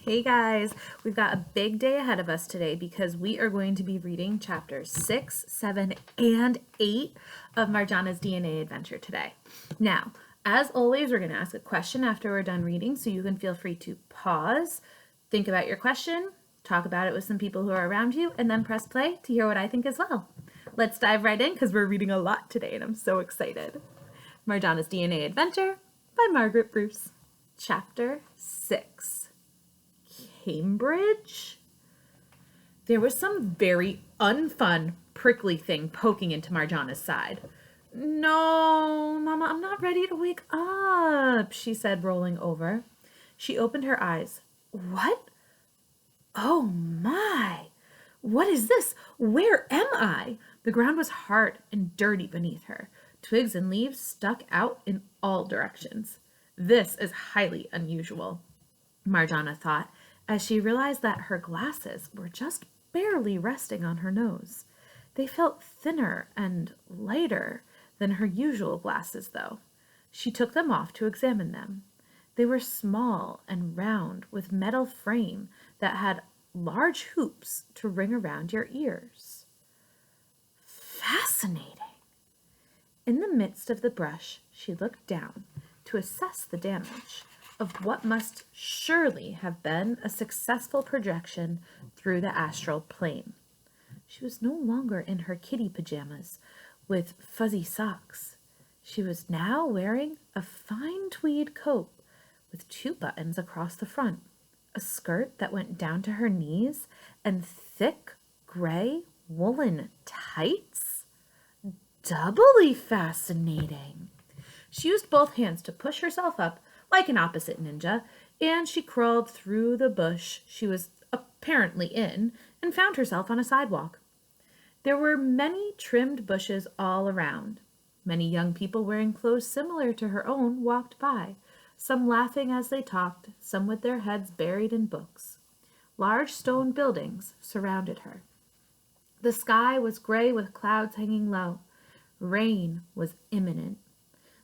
Hey guys, we've got a big day ahead of us today because we are going to be reading chapters 6, 7, and 8 of Marjanah's DNA adventure today. Now, as always, we're going to ask a question after we're done reading, so you can feel free to pause, think about your question, talk about it with some people who are around you, and then press play to hear what I think as well. Let's dive right in because we're reading a lot today and I'm so excited. Marjanah's DNA Adventure by Margaret Bruce. Chapter 6. Cambridge? There was some very unfun, prickly thing poking into Marjanah's side. No, Mama, I'm not ready to wake up, she said, rolling over. She opened her eyes. What? Oh my! What is this? Where am I? The ground was hard and dirty beneath her. Twigs and leaves stuck out in all directions. This is highly unusual, Marjanah thought, as she realized that her glasses were just barely resting on her nose. They felt thinner and lighter than her usual glasses, though. She took them off to examine them. They were small and round, with metal frame that had large hoops to ring around your ears. Fascinating. In the midst of the brush, she looked down to assess the damage of what must surely have been a successful projection through the astral plane. She was no longer in her kitty pajamas with fuzzy socks. She was now wearing a fine tweed coat with 2 buttons across the front, a skirt that went down to her knees, and thick gray woolen tights. Doubly fascinating. She used both hands to push herself up like an opposite ninja, and she crawled through the bush she was apparently in and found herself on a sidewalk. There were many trimmed bushes all around. Many young people wearing clothes similar to her own walked by, some laughing as they talked, some with their heads buried in books. Large stone buildings surrounded her. The sky was gray with clouds hanging low. Rain was imminent.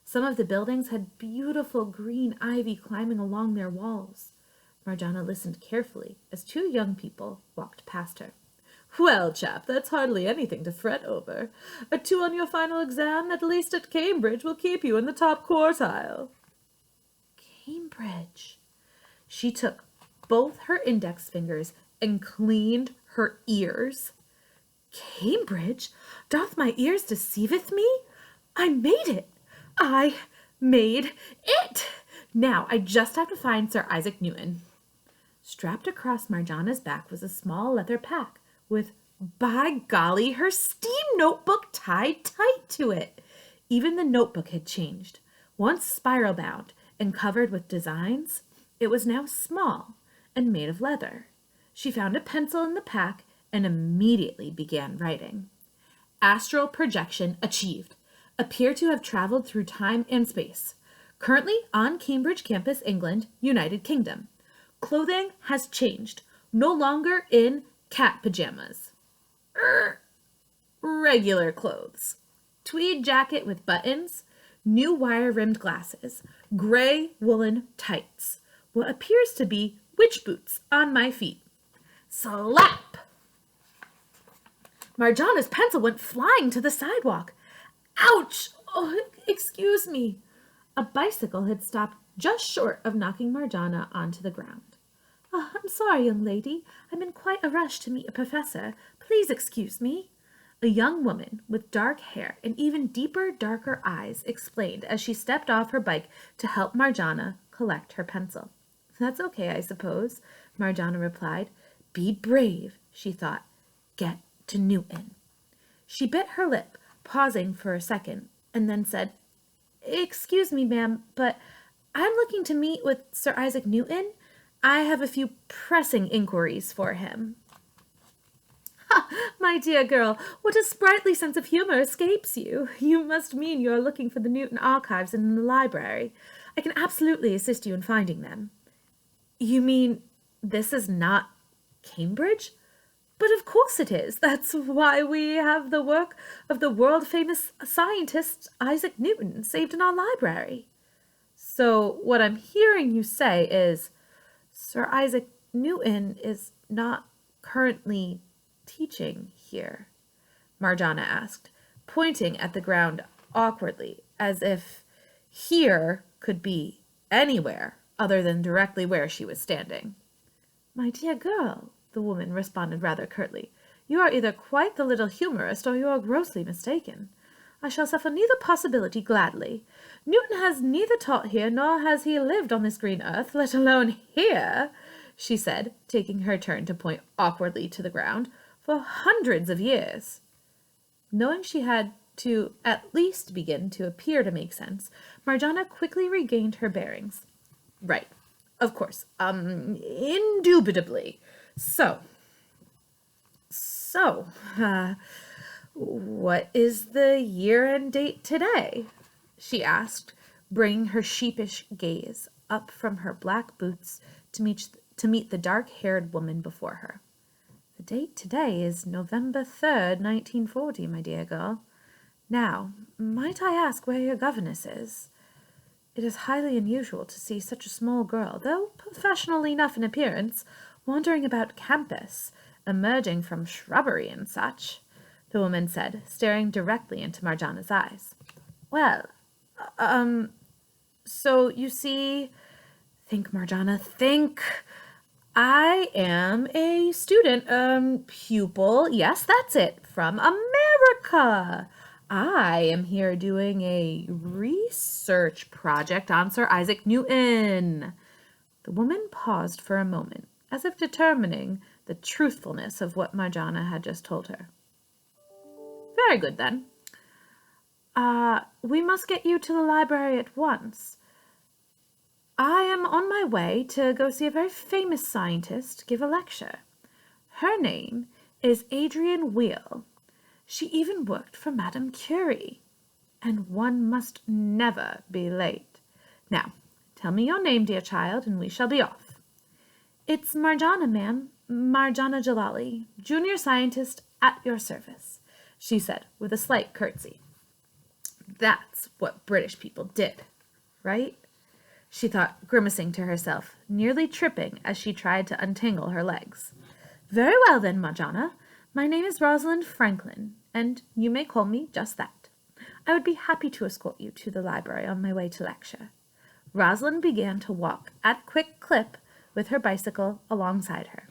Some of the buildings had beautiful green ivy climbing along their walls. Marjanah listened carefully as 2 young people walked past her. Well, chap, that's hardly anything to fret over. A 2 on your final exam, at least at Cambridge, will keep you in the top quartile. Cambridge. She took both her index fingers and cleaned her ears. Cambridge? Doth my ears deceiveth me? I made it. I made it. Now I just have to find Sir Isaac Newton. Strapped across Marjanah's back was a small leather pack with, by golly, her steam notebook tied tight to it. Even the notebook had changed. Once spiral bound and covered with designs, it was now small and made of leather. She found a pencil in the pack and immediately began writing. Astral projection achieved. Appear to have traveled through time and space. Currently on Cambridge campus, England, United Kingdom. Clothing has changed. No longer in cat pajamas. Regular clothes. Tweed jacket with buttons. New wire-rimmed glasses. Gray woolen tights. What appears to be witch boots on my feet. Slap! Marjanah's pencil went flying to the sidewalk. Ouch! Oh, excuse me. A bicycle had stopped just short of knocking Marjanah onto the ground. Oh, I'm sorry, young lady. I'm in quite a rush to meet a professor. Please excuse me. A young woman with dark hair and even deeper, darker eyes explained as she stepped off her bike to help Marjanah collect her pencil. That's okay, I suppose, Marjanah replied. Be brave, she thought. Get to Newton. She bit her lip, pausing for a second, and then said, Excuse me, ma'am, but I'm looking to meet with Sir Isaac Newton. I have a few pressing inquiries for him. Ha, my dear girl, what a sprightly sense of humor escapes you. You must mean you are looking for the Newton archives in the library. I can absolutely assist you in finding them. You mean this is not Cambridge? But of course it is. That's why we have the work of the world-famous scientist Isaac Newton saved in our library. So what I'm hearing you say is, Sir Isaac Newton is not currently teaching here?" Marjanah asked, pointing at the ground awkwardly, as if "here" could be anywhere other than directly where she was standing. "My dear girl," the woman responded rather curtly, "you are either quite the little humorist or you are grossly mistaken. I shall suffer neither possibility gladly. Newton has neither taught here nor has he lived on this green earth, let alone here," she said, taking her turn to point awkwardly to the ground, "for hundreds of years." Knowing she had to at least begin to appear to make sense, Marjanah quickly regained her bearings. "Right. Of course. Indubitably. So, what is the year and date today?" she asked, bringing her sheepish gaze up from her black boots to meet the dark-haired woman before her. "The date today is November 3rd, 1940, my dear girl. Now, might I ask where your governess is? It is highly unusual to see such a small girl, though professional enough in appearance, wandering about campus, emerging from shrubbery and such," the woman said, staring directly into Marjanah's eyes. "Well, so you see," think, Marjanah, think. "I am a student, pupil, yes, that's it, from America. I am here doing a research project on Sir Isaac Newton." The woman paused for a moment, as if determining the truthfulness of what Marjanah had just told her. "Very good, then. We must get you to the library at once. I am on my way to go see a very famous scientist give a lecture. Her name is Adrienne Wheel. She even worked for Madame Curie. And one must never be late. Now, tell me your name, dear child, and we shall be off." "It's Marjanah, ma'am. Marjanah Jalali, junior scientist at your service," she said with a slight curtsy. That's what British people did, right? She thought, grimacing to herself, nearly tripping as she tried to untangle her legs. "Very well, then, Marjanah. My name is Rosalind Franklin, and you may call me just that. I would be happy to escort you to the library on my way to lecture." Rosalind began to walk at quick clip with her bicycle alongside her,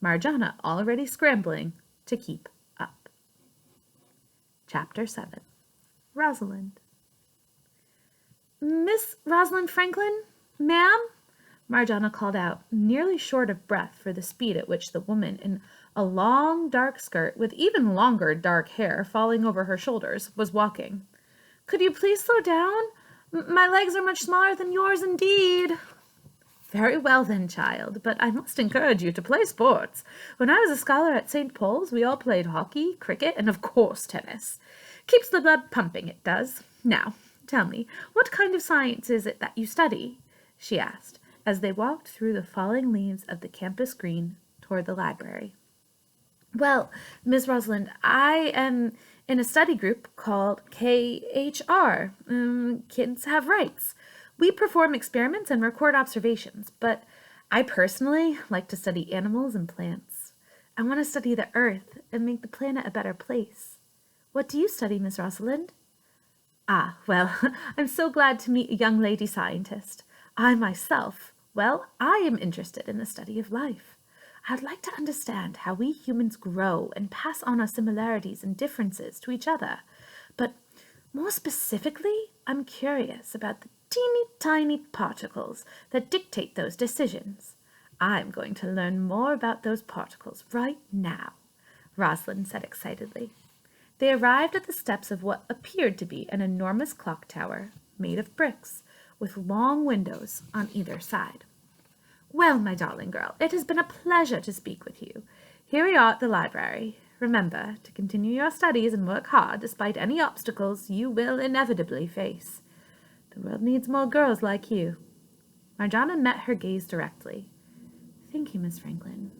Marjanah already scrambling to keep up. Chapter 7. Rosalind. "Miss Rosalind Franklin, ma'am?" Marjanah called out, nearly short of breath for the speed at which the woman in a long dark skirt with even longer dark hair falling over her shoulders was walking. "Could you please slow down? My legs are much smaller than yours indeed." "Very well then, child, but I must encourage you to play sports. When I was a scholar at St. Paul's, we all played hockey, cricket, and of course tennis. Keeps the blood pumping, it does. Now, tell me, what kind of science is it that you study?" she asked, as they walked through the falling leaves of the campus green toward the library. "Well, Miss Rosalind, I am in a study group called KHR, Kids Have Rights. We perform experiments and record observations, but I personally like to study animals and plants. I want to study the earth and make the planet a better place. What do you study, Miss Rosalind?" "Ah, well, I'm so glad to meet a young lady scientist. I myself, I am interested in the study of life. I'd like to understand how we humans grow and pass on our similarities and differences to each other. But more specifically, I'm curious about the teeny tiny particles that dictate those decisions. I'm going to learn more about those particles right now," Rosalind said excitedly. They arrived at the steps of what appeared to be an enormous clock tower made of bricks, with long windows on either side. "Well, my darling girl, it has been a pleasure to speak with you. Here we are at the library. Remember to continue your studies and work hard despite any obstacles you will inevitably face. The world needs more girls like you." Marjanah met her gaze directly. "Thank you, Miss Franklin.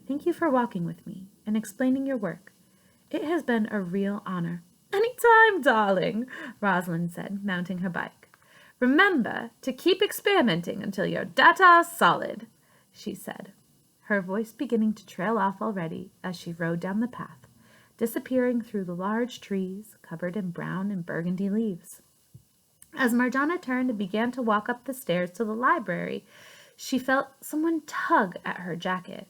Thank you for walking with me and explaining your work. It has been a real honor." "Any time, darling," Rosalind said, mounting her bike. "Remember to keep experimenting until your data are solid," she said. her voice beginning to trail off already as she rode down the path, disappearing through the large trees covered in brown and burgundy leaves. As Marjanah turned and began to walk up the stairs to the library, she felt someone tug at her jacket.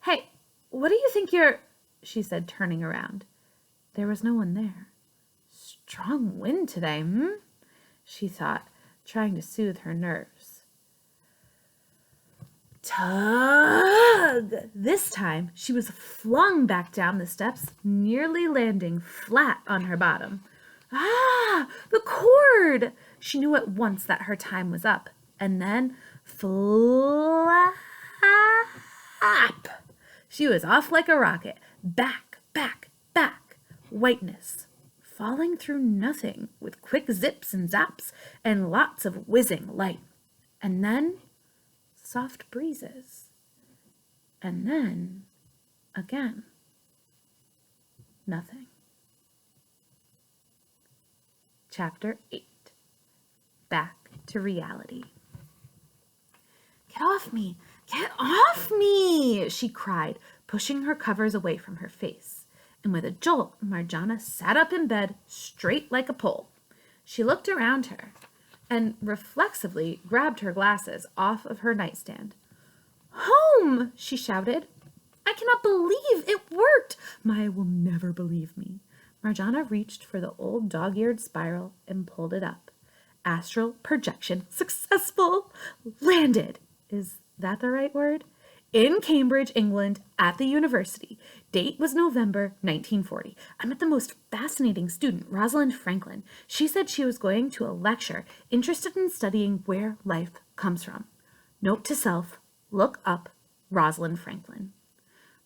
"Hey, what do you think you're—" she said, turning around. There was no one there. "Strong wind today, she thought, trying to soothe her nerves. Tug! This time, she was flung back down the steps, nearly landing flat on her bottom. Ah, the cord! She knew at once that her time was up. And then, flap! She was off like a rocket. Back, back, back. Whiteness. Falling through nothing, with quick zips and zaps and lots of whizzing light. And then, soft breezes. And then, again, nothing. Chapter 8. Back to reality. "Get off me! Get off me!" she cried, pushing her covers away from her face. And with a jolt, Marjanah sat up in bed, straight like a pole. She looked around her and reflexively grabbed her glasses off of her nightstand. "Home!" she shouted. "I cannot believe it worked! Maya will never believe me." Marjanah reached for the old dog-eared spiral and pulled it up. Astral projection successful! Landed! Is that the right word? In Cambridge, England, at the university. Date was November 1940. I met the most fascinating student, Rosalind Franklin. She said she was going to a lecture interested in studying where life comes from. Note to self, look up Rosalind Franklin.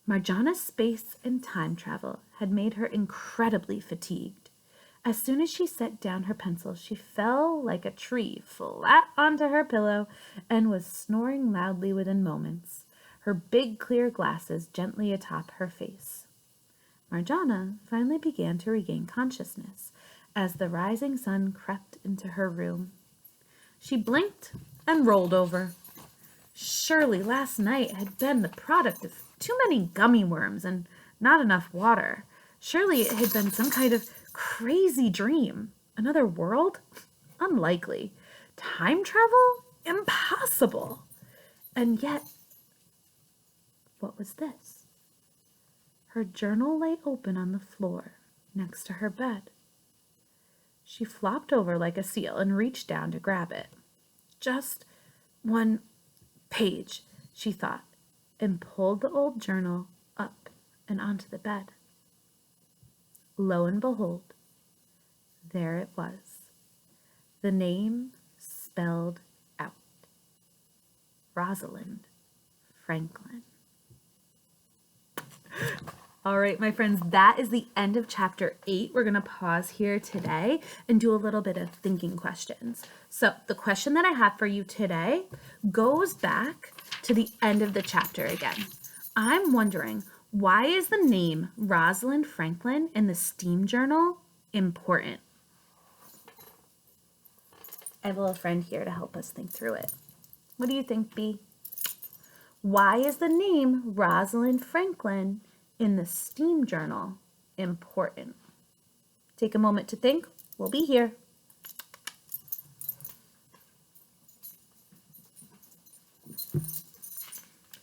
Marjanah's space and time travel had made her incredibly fatigued. As soon as she set down her pencil, she fell like a tree flat onto her pillow and was snoring loudly within moments, her big clear glasses gently atop her face. Marjanah finally began to regain consciousness as the rising sun crept into her room. She blinked and rolled over. Surely last night had been the product of too many gummy worms and not enough water. Surely it had been some kind of crazy dream. Another world? Unlikely. Time travel? Impossible. And yet, what was this? Her journal lay open on the floor next to her bed. She flopped over like a seal and reached down to grab it. Just one page, she thought, and pulled the old journal up and onto the bed. Lo and behold, there it was. The name spelled out. Rosalind Franklin. All right, my friends, that is the end of chapter 8. We're going to pause here today and do a little bit of thinking questions. So the question that I have for you today goes back to the end of the chapter again. I'm wondering, why is the name Rosalind Franklin in the STEAM journal important? I have a little friend here to help us think through it. What do you think, B? Why is the name Rosalind Franklin in the STEAM journal important? Take a moment to think. We'll be here.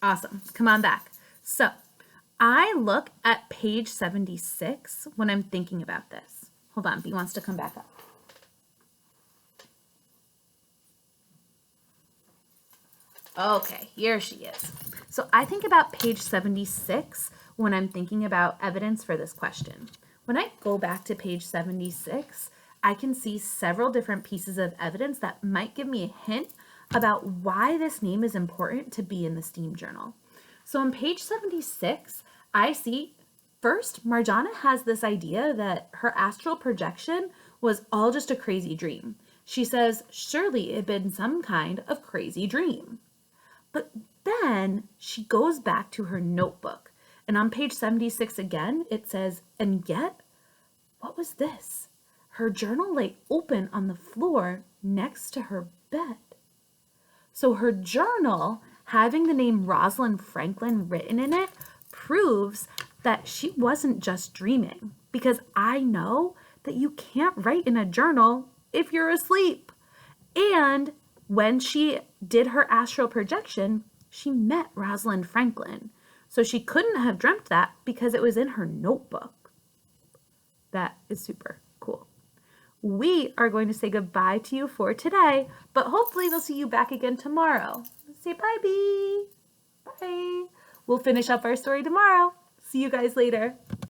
Awesome. Come on back. So I look at page 76 when I'm thinking about this. Hold on. B wants to come back up. Okay, here she is. So I think about page 76 when I'm thinking about evidence for this question. When I go back to page 76, I can see several different pieces of evidence that might give me a hint about why this name is important to be in the STEAM journal. So on page 76, I see first, Marjanah has this idea that her astral projection was all just a crazy dream. She says, surely it had been some kind of crazy dream. But then she goes back to her notebook. And on page 76 again, it says, and yet, what was this? Her journal lay open on the floor next to her bed. So her journal having the name Rosalind Franklin written in it proves that she wasn't just dreaming, because I know that you can't write in a journal if you're asleep. And when she did her astral projection, she met Rosalind Franklin. So she couldn't have dreamt that because it was in her notebook. That is super cool. We are going to say goodbye to you for today, but hopefully we'll see you back again tomorrow. Say bye, Bee. Bye. We'll finish up our story tomorrow. See you guys later.